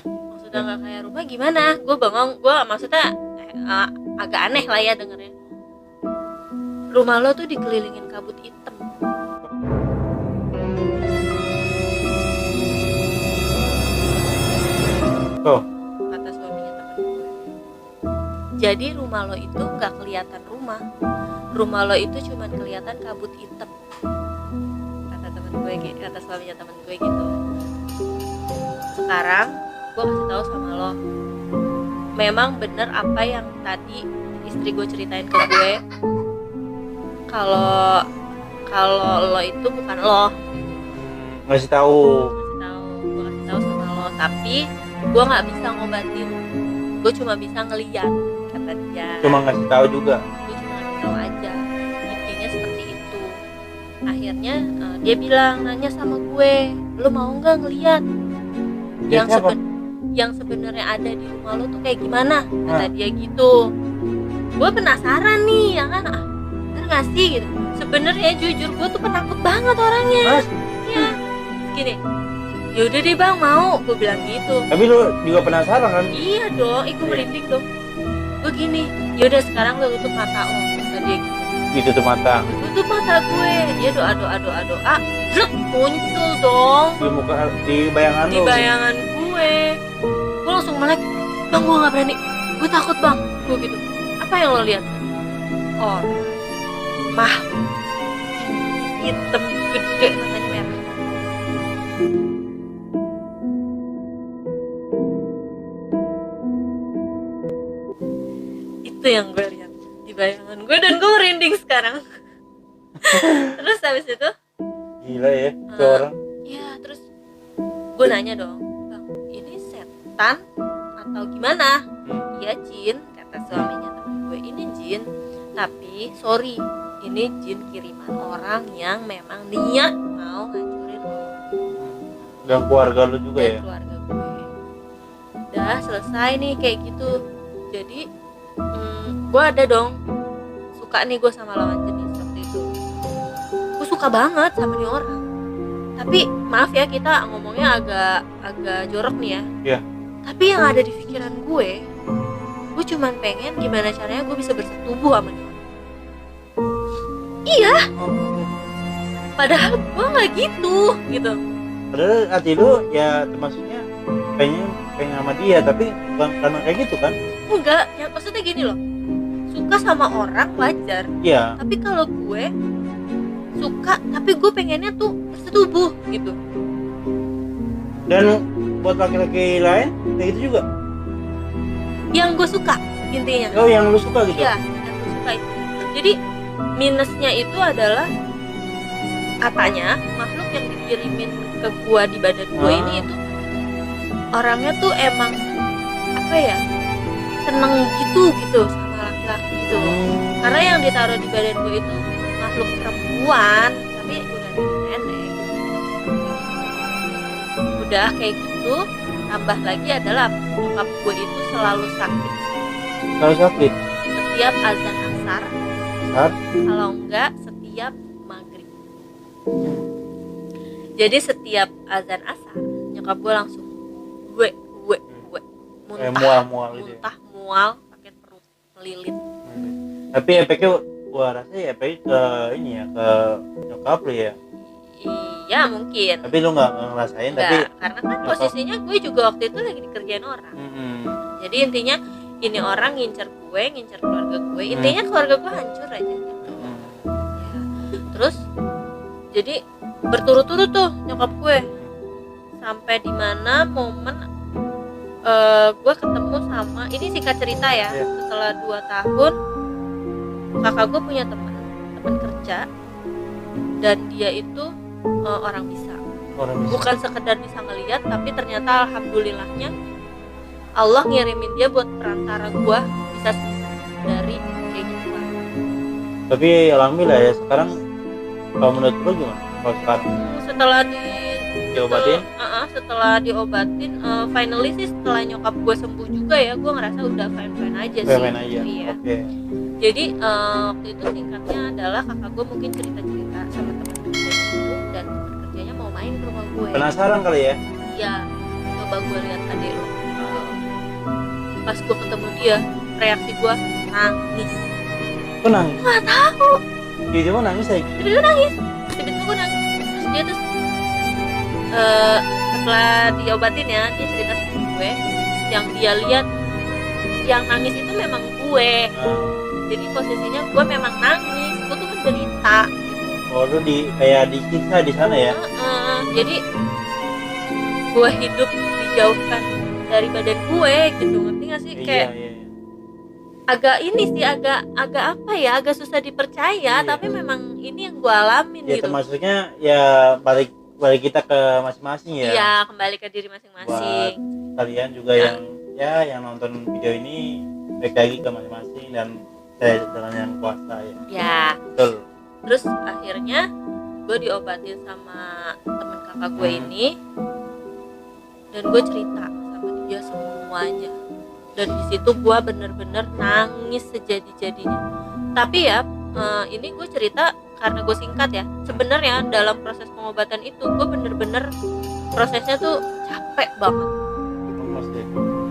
Maksudnya nggak kayak rumah gimana? Gue bengong, gue maksudnya agak aneh lah ya dengernya. Rumah lo tuh dikelilingin kabut hitam. Oh, Kata suaminya temen gue. Jadi rumah lo itu nggak kelihatan rumah. Rumah lo itu cuma kelihatan kabut hitam. Kata temen gue, kata suaminya temen gue gitu. Sekarang gue kasih tahu sama lo, memang bener apa yang tadi istri gue ceritain ke gue. Kalau lo itu bukan lo. ngasih tahu. Gue kasih tahu sama lo, tapi gue nggak bisa ngobatin. Gue cuma bisa ngeliat, kata dia. Cuma ngasih tahu juga. Gue cuma ngasih tahu aja, intinya seperti itu. Akhirnya dia bilang, nanya sama gue, lo mau nggak ngeliat yang sebenarnya ada di rumah lo tuh kayak gimana? Kata dia gitu. Gue penasaran nih, ya kan? Bener nggak sih gitu? Sebenarnya jujur gue tuh penakut banget orangnya. Ya, gini. Yaudah deh bang, mau, gue bilang gitu. Tapi lu juga penasaran kan? Iya dong, gue merinding dong. Gue gini, yaudah sekarang lo tutup mata lo, kata dia gitu. Ditutup mata. Tutup mata gue, dia doa, zrek, muncul dong Di muka, di bayangan di lu. bayangan gue. Gue langsung melek, bang gue nggak berani, gue takut bang, gue gitu. Apa yang lo lihat? Oh, makhluk hitam gede, matanya merah. Itu yang gue lihat di bayangan gue dan gue merinding sekarang. Terus habis itu Gila ya, itu orang. ya terus gue nanya dong, bang ini setan atau gimana? Iya jin, kata suaminya temen gue, ini jin, tapi sorry, ini jin kiriman orang yang memang niat mau ngancurin lo Dan keluarga lu juga dan ya. keluarga gue. Udah selesai nih kayak gitu. Jadi gue ada dong suka nih gue sama lawan jenis waktu itu. Gue suka banget sama nih orang. Tapi maaf ya, kita ngomongnya agak jorok nih ya. Iya. Tapi yang ada di pikiran gue cuman pengen gimana caranya gue bisa bersetubuh sama dia. Iya. Padahal gue nggak gitu. Padahal hati lu ya termasuknya pengen sama dia, tapi bukan karena kayak gitu kan? Enggak, ya maksudnya gini loh. Suka sama orang wajar. Iya. Tapi kalau gue suka, tapi gue pengennya tuh bersetubuh gitu. Dan buat laki-laki lain kayak gitu juga. Yang gue suka intinya. Oh, yang lu suka gitu? Iya, yang gue suka itu. Jadi minusnya itu adalah katanya makhluk yang dikirimin ke gue di badan gue ini itu orangnya tuh emang apa ya, seneng gitu sama laki-laki gitu. Karena yang ditaruh di badan gue itu makhluk perempuan, tapi udah nenek. Udah kayak gitu, tambah lagi adalah bokap gue itu selalu sakit. Kalau sakit Setiap azan asar, saat kalau enggak setiap maghrib. Jadi setiap azan asar, nyokap gue langsung gue mual gitu ya? muntah mual pakai perut melilit. Tapi efeknya gua rasa ya efeknya ke ini ya, ke nyokap lu ya. Iya mungkin. Tapi lu nggak ngerasain. Enggak, Tapi karena kan nyokap. posisinya gue juga waktu itu lagi dikerjain orang. Jadi intinya ini orang ngincer gue, ngincer keluarga gue. Intinya keluarga gue hancur aja gitu. Ya. Terus jadi berturut-turut tuh nyokap gue sampai di mana momen gue ketemu sama, ini singkat cerita ya, setelah 2 tahun kakak gue punya teman kerja dan dia itu orang bisa. Bukan sekedar bisa ngelihat, tapi ternyata alhamdulillahnya Allah ngirimin dia buat perantara gue bisa dari kayak gituan. Tapi alhamdulillah ya sekarang. Kalau menurut lu gimana? Kalau sekarang setelah diobatin finally sih setelah nyokap gue sembuh juga ya, gue ngerasa udah fine aja sih. Fine aja. Iya. Oke. Jadi waktu itu singkatnya adalah kakak gue mungkin cerita sama teman kerja itu, dan teman kerjanya mau main ke rumah gue. Penasaran kali ya? Iya, ke coba gue lihat adik lo. Pas gue ketemu dia, reaksi gue nangis. Kok nangis? Nggak tahu. Tiba-tiba nangis aja. Tiba-tiba nangis. Tiba-tiba gue nangis. Terus dia tuh setelah diobatin ya, dia cerita sama gue yang dia lihat yang nangis itu memang gue. Jadi posisinya gue memang nangis, gue tuh menderita. Oh, lu kayak disiksa di sana ya? Jadi gue hidup dijauhkan dari badan gue gitu, ngerti gak sih? Kayak Iya. agak ini sih, agak apa ya, agak susah dipercaya, Iya. tapi memang ini yang gue alamin Ya gitu. termasuknya ya balik kita ke masing-masing ya. Iya, kembali ke diri masing-masing. Kalian juga yang nonton video ini balik lagi ke masing-masing dan saya dengan yang kuasa ya. Ya. Betul. Terus akhirnya gue diobatin sama temen kakak gue ini, dan gue cerita sama dia semuanya. Dan di situ gue bener-bener nangis sejadi-jadinya. Tapi ya ini gue cerita karena gue singkat ya. Sebenarnya dalam proses pengobatan itu gue bener-bener prosesnya tuh capek banget, Lemes deh.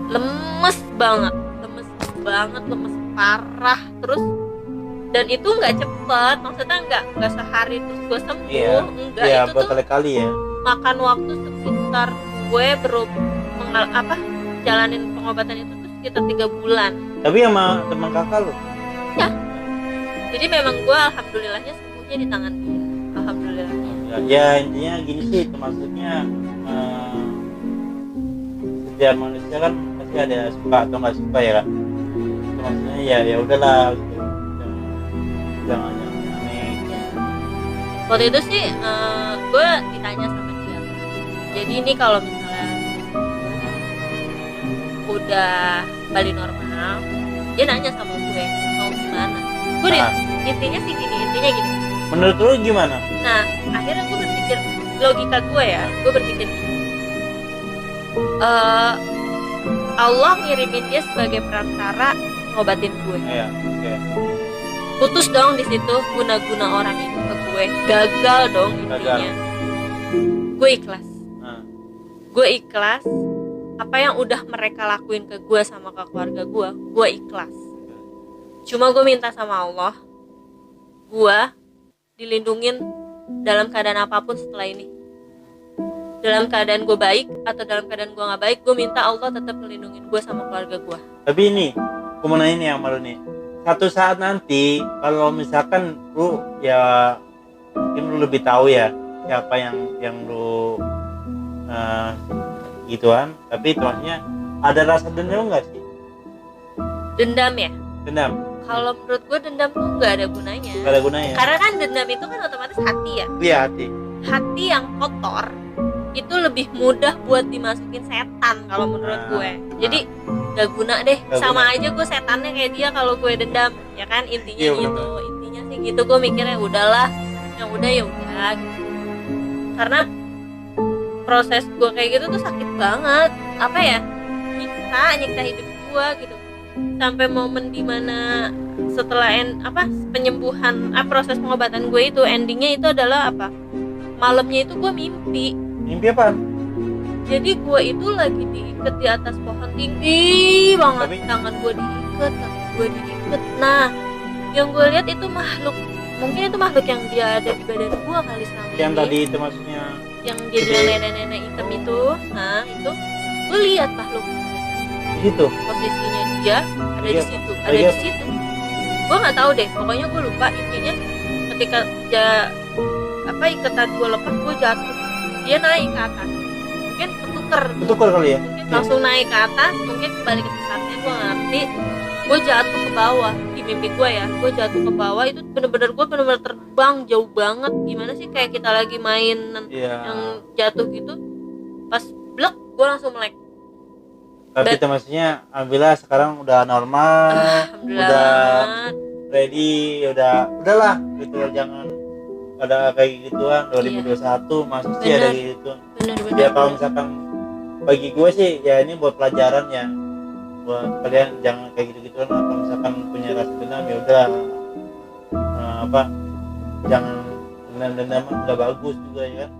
lemes banget, lemes parah. Terus dan itu nggak cepet, maksudnya nggak sehari terus gue sembuh. Iya. Enggak, Iya, itu tuh berkali-kali ya. makan waktu sekitar gue jalanin pengobatan itu tuh sekitar 3 bulan. Tapi sama teman kakak lu. Ya. Jadi memang gue alhamdulillahnya sembuhnya di tangan dia. Alhamdulillahnya. Ya intinya gini sih, termasuknya setiap manusia kan pasti ada suka atau nggak suka ya kan. Maksudnya ya udahlah gitu. Jangan aneh. Ya. Waktu itu sih gue ditanya sama dia. Jadi ini kalau misalnya udah kembali normal, dia nanya sama gue mau gimana. Gue intinya gini. Menurut lu gimana? Nah akhirnya gue berpikir, logika gue ya, gue berpikir gini, Allah ngirimin dia sebagai perantara ngobatin gue. Iya, oke. Putus dong di situ guna-guna orang itu ke gue, gagal dong intinya. Gue ikhlas. Gue ikhlas. Apa yang udah mereka lakuin ke gue sama ke keluarga gue ikhlas. Cuma gue minta sama Allah, gue dilindungin dalam keadaan apapun setelah ini. Dalam keadaan gue baik atau dalam keadaan gue nggak baik, gue minta Allah tetap melindungin gue sama keluarga gue. Tapi ini, gue mau nanya nih sama lu nih. Satu saat nanti, kalau misalkan lu ya mungkin lu lebih tahu ya siapa yang lu gituan, tapi itu maksudnya ada rasa dendam nggak sih? Dendam ya? Dendam. Kalau menurut gue dendam tuh nggak ada gunanya. Nggak ada gunanya. Karena kan dendam itu kan otomatis hati ya. Iya, hati. Hati yang kotor itu lebih mudah buat dimasukin setan kalau menurut gue. Jadi gak guna deh. Gak sama guna. aja gue setannya kayak dia kalau gue dendam, ya kan, intinya Iya, gitu. bener. Intinya sih gitu, gue mikirnya udahlah, yang udah ya udah gitu. Karena proses gue kayak gitu tuh sakit banget. Apa ya? Nyiksa hidup gue gitu. Sampai momen dimana setelah penyembuhan proses pengobatan gue itu endingnya itu adalah apa? Malamnya itu gue mimpi. Mimpi apa? Jadi gue itu lagi diikat di atas pohon tinggi banget. Tapi- Tangan gue diikat, kaki gue diikat. Nah, yang gue lihat itu makhluk. Mungkin itu makhluk yang dia ada di badan gue kali selama Yang ini. tadi itu maksudnya Yang dia bilang nenek-nenek hitam itu. Nah, itu gue lihat makhluk. di situ. Posisinya dia ada Iya. di situ, Oh, ada iya. di situ. Gue nggak tahu deh. Pokoknya gue lupa, intinya ketika ikatan gue lepas, gue jatuh. Dia naik ke atas. Mungkin ketuker. Ketukar kali ya? Mungkin langsung naik ke atas, mungkin kembali ke tempatnya, gue ngerti. Gue jatuh ke bawah di mimpi gue ya. Gue jatuh ke bawah, itu bener-bener terbang jauh banget. Gimana sih, kayak kita lagi main Iya. yang jatuh gitu. Pas blek, gue langsung melek. Tapi itu maksudnya alhamdulillah sekarang udah normal, Alhamdulillah udah banget. ready, udahlah gitu, jangan ada kayak gituan. 2021 masuk sih ada Bener. gitu. Bener-bener. Ya kalau misalkan bagi gue sih ya ini buat pelajaran ya, buat kalian jangan kayak gitu-gituan. Kalau misalkan punya rasa dendam ya udah jangan dendam-dendam, nggak bagus juga ya kan.